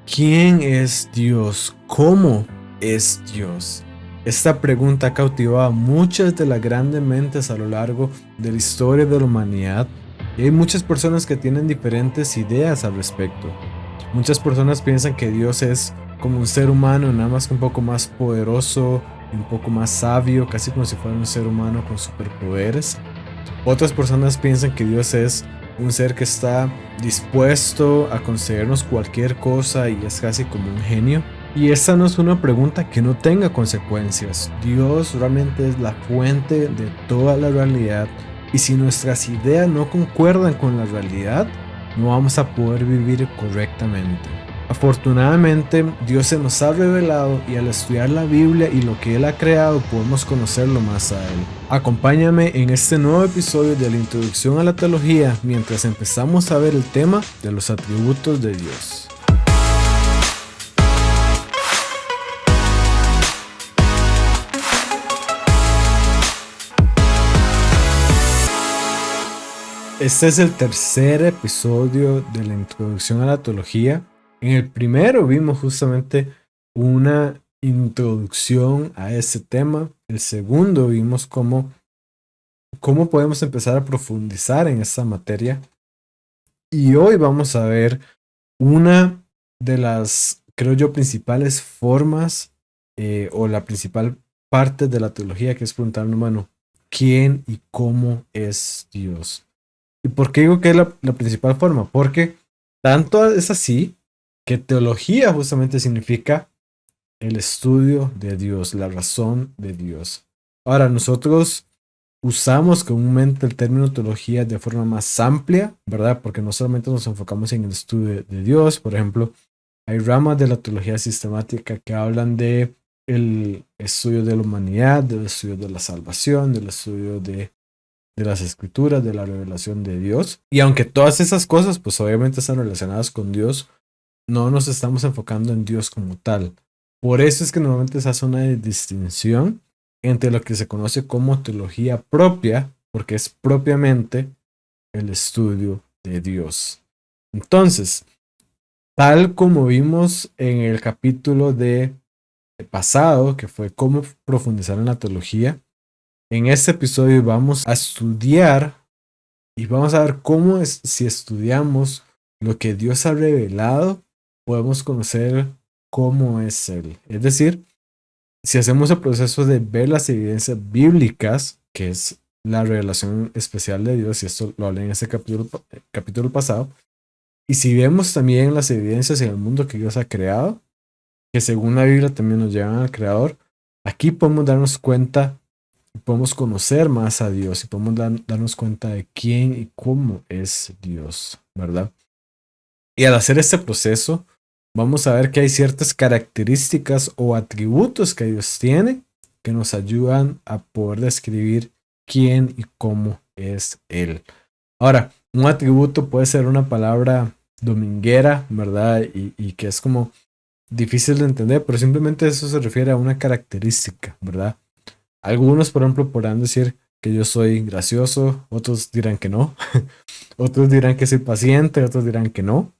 ¿Quién es Dios? ¿Cómo es Dios? Esta pregunta ha cautivado a muchas de las grandes mentes a lo largo de la historia de la humanidad y hay muchas personas que tienen diferentes ideas al respecto. Muchas personas piensan que Dios es como un ser humano, nada más que un poco más poderoso y un poco más sabio, casi como si fuera un ser humano con superpoderes. Otras personas piensan que Dios es un ser que está dispuesto a concedernos cualquier cosa y es casi como un genio. Y esta no es una pregunta que no tenga consecuencias. Dios realmente es la fuente de toda la realidad y si nuestras ideas no concuerdan con la realidad, no vamos a poder vivir correctamente. Afortunadamente, Dios se nos ha revelado y al estudiar la Biblia y lo que Él ha creado podemos conocerlo más a Él. Acompáñame en este nuevo episodio de la introducción a la teología mientras empezamos a ver el tema de los atributos de Dios. Este es el tercer episodio de la introducción a la teología. En el primero vimos justamente una introducción a ese tema. El segundo vimos cómo podemos empezar a profundizar en esta materia. Y hoy vamos a ver una de las, creo yo, principales formas o la principal parte de la teología, que es preguntarnos, bueno, ¿quién y cómo es Dios? ¿Y por qué digo que es la principal forma? Porque tanto es así que teología justamente significa el estudio de Dios, la razón de Dios. Ahora, nosotros usamos comúnmente el término teología de forma más amplia, ¿verdad? Porque no solamente nos enfocamos en el estudio de Dios, por ejemplo, hay ramas de la teología sistemática que hablan de el estudio de la humanidad, del estudio de la salvación, del estudio de las escrituras, de la revelación de Dios. Y aunque todas esas cosas, pues obviamente están relacionadas con Dios, no nos estamos enfocando en Dios como tal. Por eso es que normalmente se hace una distinción entre lo que se conoce como teología propia, porque es propiamente el estudio de Dios. Entonces, tal como vimos en el capítulo de pasado, que fue cómo profundizar en la teología, en este episodio vamos a estudiar y vamos a ver cómo es, si estudiamos lo que Dios ha revelado, podemos conocer cómo es Él. Es decir, si hacemos el proceso de ver las evidencias bíblicas, que es la revelación especial de Dios, y esto lo hablé en este capítulo pasado, y si vemos también las evidencias en el mundo que Dios ha creado, que según la Biblia también nos llevan al Creador, aquí podemos darnos cuenta, podemos conocer más a Dios y podemos darnos cuenta de quién y cómo es Dios, ¿verdad? Y al hacer este proceso, vamos a ver que hay ciertas características o atributos que Dios tiene que nos ayudan a poder describir quién y cómo es Él. Ahora, un atributo puede ser una palabra dominguera, ¿verdad? Y que es como difícil de entender, pero simplemente eso se refiere a una característica, ¿verdad? Algunos, por ejemplo, podrán decir que yo soy gracioso, otros dirán que no, otros dirán que soy paciente, otros dirán que no,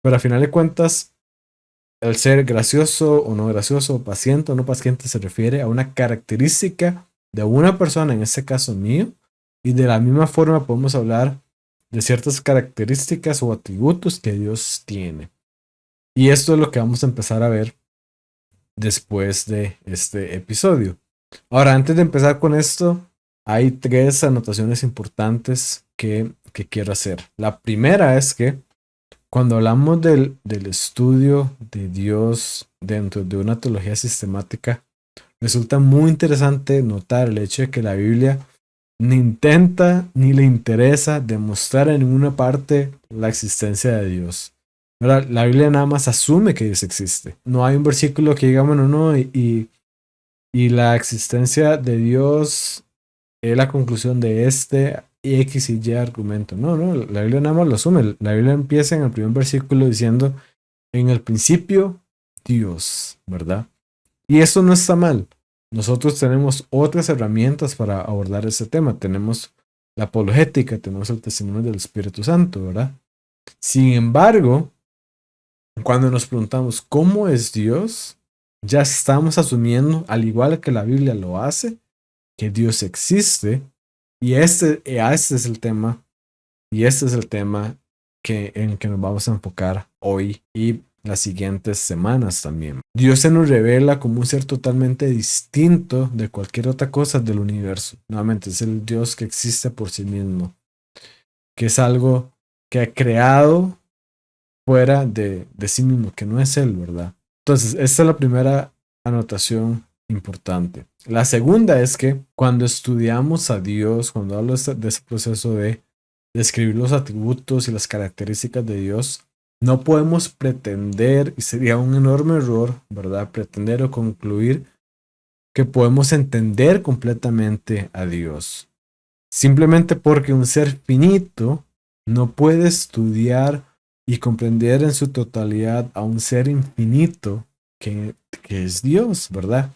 pero a final de cuentas, el ser gracioso o no gracioso, paciente o no paciente, se refiere a una característica de una persona, en este caso mío, y de la misma forma podemos hablar de ciertas características o atributos que Dios tiene. Y esto es lo que vamos a empezar a ver después de este episodio. Ahora, antes de empezar con esto, hay tres anotaciones importantes que quiero hacer. La primera es que cuando hablamos del estudio de Dios dentro de una teología sistemática, resulta muy interesante notar el hecho de que la Biblia ni intenta ni le interesa demostrar en ninguna parte la existencia de Dios. ¿Verdad? La Biblia nada más asume que Dios existe. No hay un versículo que diga, bueno, no, y la existencia de Dios es la conclusión de este X y Y argumento. No, no, la Biblia nada más lo asume. La Biblia empieza en el primer versículo diciendo, en el principio, Dios, ¿verdad? Y esto no está mal. Nosotros tenemos otras herramientas para abordar ese tema. Tenemos la apologética, tenemos el testimonio del Espíritu Santo, ¿verdad? Sin embargo, Cuando nos preguntamos cómo es Dios, ya estamos asumiendo, al igual que la Biblia lo hace, que Dios existe. Y este es el tema, y este es el tema en que nos vamos a enfocar hoy y las siguientes semanas también. Dios se nos revela como un ser totalmente distinto de cualquier otra cosa del universo. Nuevamente, es el Dios que existe por sí mismo, que es algo que ha creado fuera de sí mismo, que no es Él, ¿verdad? Entonces, esta es la primera anotación importante. La segunda es que cuando estudiamos a Dios, cuando hablo de ese proceso de describir los atributos y las características de Dios, no podemos pretender, y sería un enorme error, ¿verdad? Pretender o concluir que podemos entender completamente a Dios. Simplemente porque un ser finito no puede estudiar y comprender en su totalidad a un ser infinito que es Dios, ¿verdad?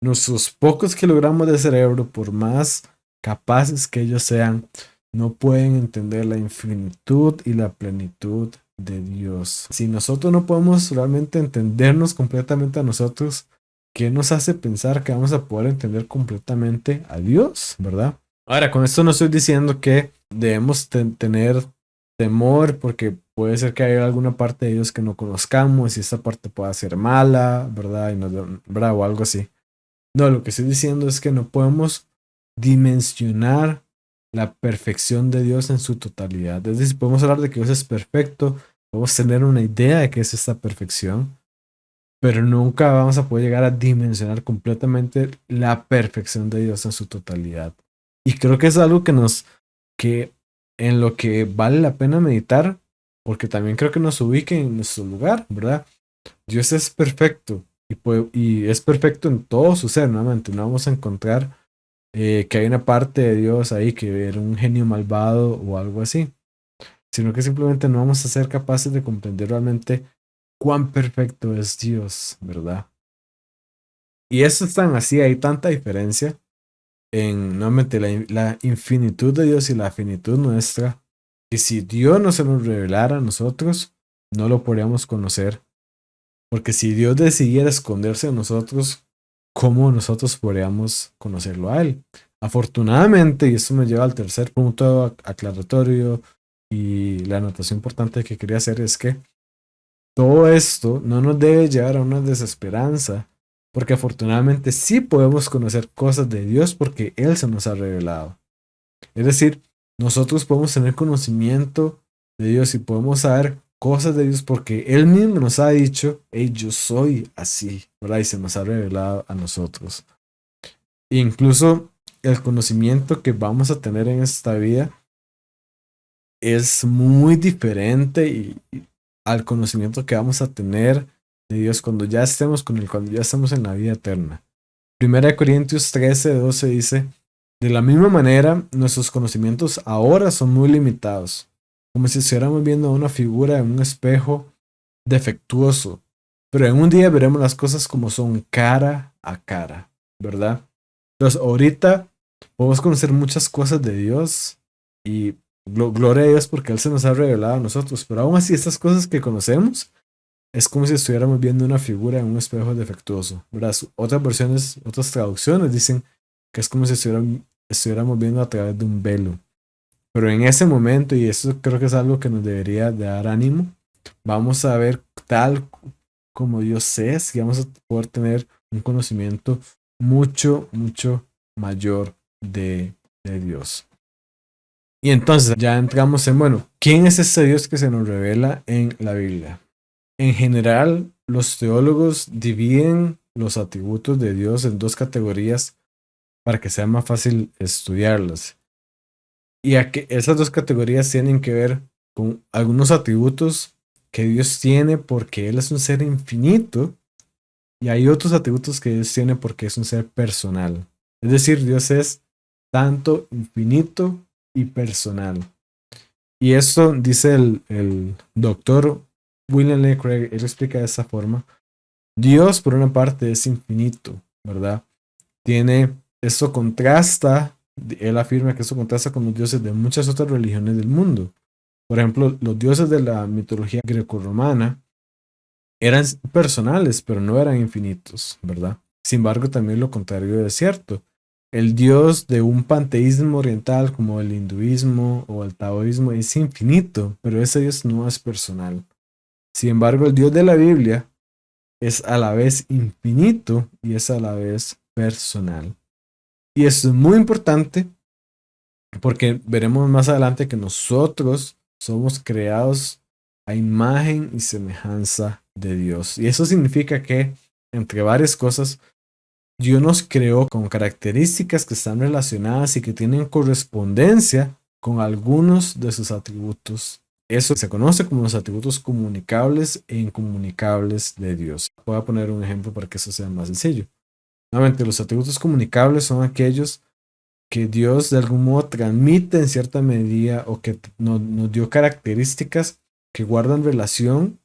Nuestros pocos kilogramos de cerebro, por más capaces que ellos sean, no pueden entender la infinitud y la plenitud de Dios. Si nosotros no podemos realmente entendernos completamente a nosotros, ¿qué nos hace pensar que vamos a poder entender completamente a Dios, verdad? Ahora, con esto no estoy diciendo que debemos tener temor porque puede ser que haya alguna parte de Dios que no conozcamos y esta parte pueda ser mala, ¿verdad? ¿Verdad? O algo así. No, lo que estoy diciendo es que no podemos dimensionar la perfección de Dios en su totalidad. Es decir, podemos hablar de que Dios es perfecto, podemos tener una idea de qué es esta perfección, pero nunca vamos a poder llegar a dimensionar completamente la perfección de Dios en su totalidad. Y creo que es algo que en lo que vale la pena meditar, porque también creo que nos ubique en nuestro lugar, ¿verdad? Dios es perfecto y es perfecto en todo su ser, nuevamente. No vamos a encontrar que hay una parte de Dios ahí que era un genio malvado o algo así, sino que simplemente no vamos a ser capaces de comprender realmente cuán perfecto es Dios, ¿verdad? Y eso es tan así, hay tanta diferencia en nuevamente la infinitud de Dios y la finitud nuestra, que si Dios no se nos revelara a nosotros, no lo podríamos conocer. Porque si Dios decidiera esconderse de nosotros, ¿cómo nosotros podríamos conocerlo a Él? Afortunadamente, y esto me lleva al tercer punto aclaratorio y la anotación importante que quería hacer es que todo esto no nos debe llevar a una desesperanza, porque afortunadamente sí podemos conocer cosas de Dios porque Él se nos ha revelado. Es decir, nosotros podemos tener conocimiento de Dios y podemos saber cosas de Dios porque Él mismo nos ha dicho, hey, yo soy así, ¿verdad? Y se nos ha revelado a nosotros. E incluso el conocimiento que vamos a tener en esta vida es muy diferente al conocimiento que vamos a tener de Dios cuando ya estemos con Él, cuando ya estemos en la vida eterna. Primera de Corintios 13:12 dice, de la misma manera, nuestros conocimientos ahora son muy limitados, como si estuviéramos viendo una figura en un espejo defectuoso, pero en un día veremos las cosas como son cara a cara, ¿verdad? Entonces, ahorita podemos conocer muchas cosas de Dios y gloria a Dios porque Él se nos ha revelado a nosotros, pero aún así estas cosas que conocemos es como si estuviéramos viendo una figura en un espejo defectuoso, ¿verdad? Otras versiones, otras traducciones dicen que es como si estuviéramos viendo a través de un velo. Pero en ese momento, y eso creo que es algo que nos debería de dar ánimo, vamos a ver tal como Dios es y vamos a poder tener un conocimiento mucho, mucho mayor de Dios. Y entonces ya entramos en, bueno, ¿quién es este Dios que se nos revela en la Biblia? En general, los teólogos dividen los atributos de Dios en dos categorías para que sea más fácil estudiarlas. Y a que esas dos categorías tienen que ver con algunos atributos que Dios tiene porque Él es un ser infinito y hay otros atributos que Dios tiene porque es un ser personal. Es decir, Dios es tanto infinito y personal. Y esto dice el doctor William Lane Craig, él explica de esa forma. Dios, por una parte, es infinito, ¿verdad? Esto contrasta, él afirma que esto contrasta con los dioses de muchas otras religiones del mundo. Por ejemplo, los dioses de la mitología grecorromana eran personales, pero no eran infinitos, ¿verdad? Sin embargo, también lo contrario es cierto. El Dios de un panteísmo oriental como el hinduismo o el taoísmo es infinito, pero ese Dios no es personal. Sin embargo, el Dios de la Biblia es a la vez infinito y es a la vez personal. Y esto es muy importante porque veremos más adelante que nosotros somos creados a imagen y semejanza de Dios. Y eso significa que, entre varias cosas, Dios nos creó con características que están relacionadas y que tienen correspondencia con algunos de sus atributos. Eso se conoce como los atributos comunicables e incomunicables de Dios. Voy a poner un ejemplo para que eso sea más sencillo. Nuevamente, los atributos comunicables son aquellos que Dios de algún modo transmite en cierta medida o que nos dio características que guardan relación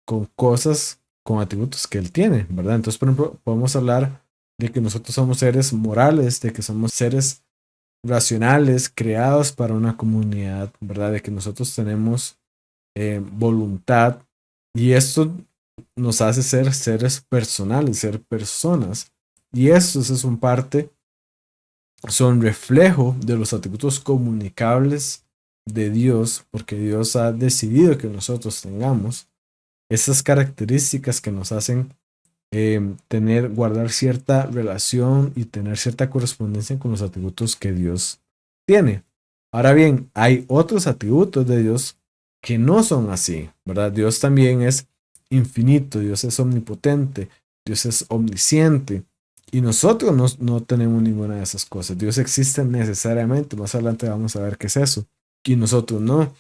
con cosas, con atributos que Él tiene, ¿verdad? Entonces, por ejemplo, podemos hablar de que nosotros somos seres morales, de que somos seres racionales, creados para una comunidad, ¿verdad? De que nosotros tenemos voluntad y esto nos hace ser seres personales, ser personas. Y estos es un parte, son reflejo de los atributos comunicables de Dios, porque Dios ha decidido que nosotros tengamos esas características que nos hacen guardar cierta relación y tener cierta correspondencia con los atributos que Dios tiene. Ahora bien, hay otros atributos de Dios que no son así, ¿verdad? Dios también es infinito, Dios es omnipotente, Dios es omnisciente y nosotros no tenemos ninguna de esas cosas. Dios existe necesariamente, más adelante vamos a ver qué es eso, y nosotros no.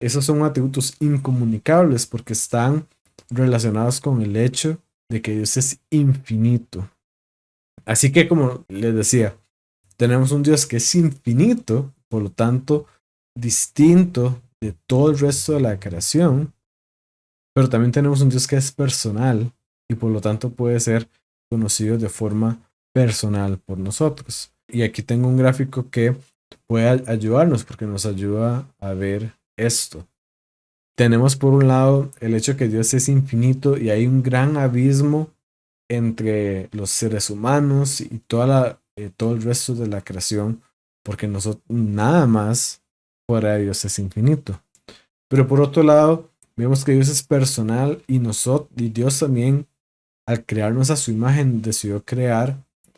Esos son atributos incomunicables porque están relacionados con el hecho de que Dios es infinito. Así que como les decía, tenemos un Dios que es infinito, por lo tanto, distinto de todo el resto de la creación, pero también tenemos un Dios que es personal y por lo tanto puede ser conocido de forma personal por nosotros. Y aquí tengo un gráfico que puede ayudarnos porque nos ayuda a ver esto. Tenemos por un lado el hecho que Dios es infinito y hay un gran abismo entre los seres humanos y todo el resto de la creación, porque nosotros nada más fuera de Dios es infinito. Pero por otro lado, vemos que Dios es personal y Dios también, al crearnos a su imagen, decidió crear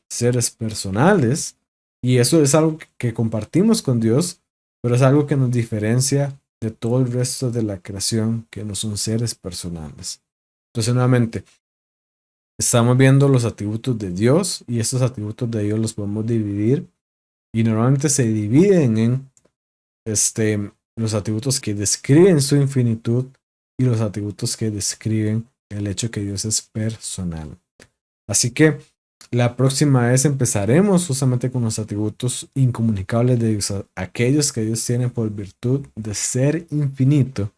seres personales y eso es algo que compartimos con Dios, pero es algo que nos diferencia de todo el resto de la creación que no son seres personales. Entonces, nuevamente, estamos viendo los atributos de Dios y estos atributos de Dios los podemos dividir y normalmente se dividen en los atributos que describen su infinitud y los atributos que describen el hecho que Dios es personal. Así que la próxima vez empezaremos justamente con los atributos incomunicables de Dios, aquellos que Dios tiene por virtud de ser infinito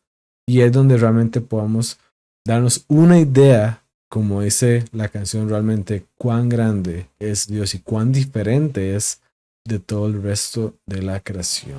y es donde realmente podamos darnos una idea, como dice la canción, realmente cuán grande es Dios y cuán diferente es de todo el resto de la creación.